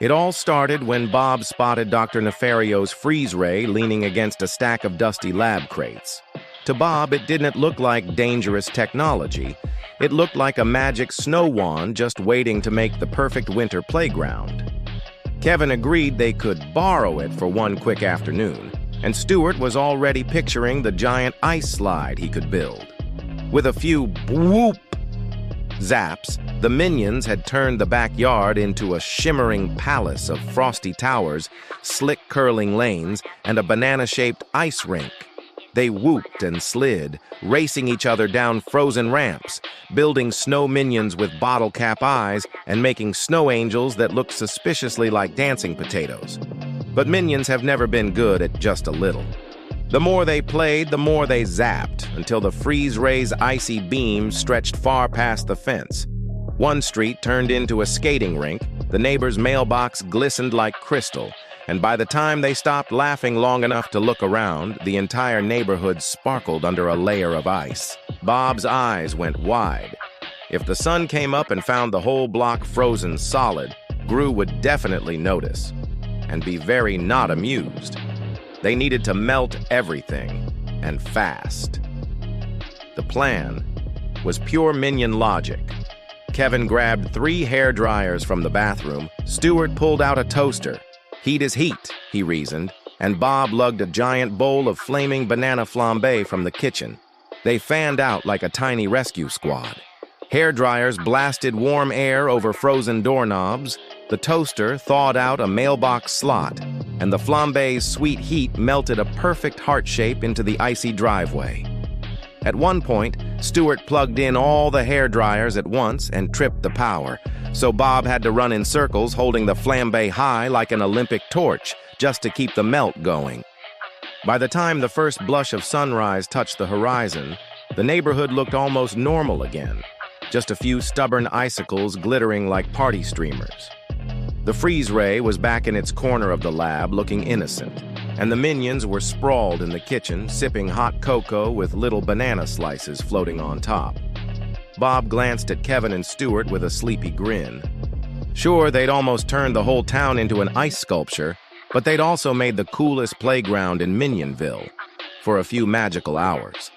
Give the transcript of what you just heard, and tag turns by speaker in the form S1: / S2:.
S1: It all started when Bob spotted Dr. Nefario's freeze ray leaning against a stack of dusty lab crates. To Bob, it didn't look like dangerous technology. It looked like a magic snow wand just waiting to make the perfect winter playground. Kevin agreed they could borrow it for one quick afternoon, and Stuart was already picturing the giant ice slide he could build. With a few whoop zaps, the minions had turned the backyard into a shimmering palace of frosty towers, slick curling lanes, and a banana-shaped ice rink. They whooped and slid, racing each other down frozen ramps, building snow minions with bottle cap eyes and making snow angels that looked suspiciously like dancing potatoes. But minions have never been good at just a little. The more they played, the more they zapped, until the freeze ray's icy beams stretched far past the fence. One street turned into a skating rink, the neighbor's mailbox glistened like crystal, and by the time they stopped laughing long enough to look around, the entire neighborhood sparkled under a layer of ice. Bob's eyes went wide. If the sun came up and found the whole block frozen solid, Gru would definitely notice, and be very not amused. They needed to melt everything, and fast. The plan was pure minion logic. Kevin grabbed 3 hairdryers from the bathroom. Stuart pulled out a toaster. Heat is heat, he reasoned, and Bob lugged a giant bowl of flaming banana flambé from the kitchen. They fanned out like a tiny rescue squad. Hairdryers blasted warm air over frozen doorknobs. The toaster thawed out a mailbox slot, and the flambé's sweet heat melted a perfect heart shape into the icy driveway. At one point, Stuart plugged in all the hairdryers at once and tripped the power, so Bob had to run in circles holding the flambé high like an Olympic torch just to keep the melt going. By the time the first blush of sunrise touched the horizon, the neighborhood looked almost normal again, just a few stubborn icicles glittering like party streamers. The freeze ray was back in its corner of the lab looking innocent, and the minions were sprawled in the kitchen sipping hot cocoa with little banana slices floating on top. Bob glanced at Kevin and Stuart with a sleepy grin. Sure, they'd almost turned the whole town into an ice sculpture, but they'd also made the coolest playground in Minionville for a few magical hours.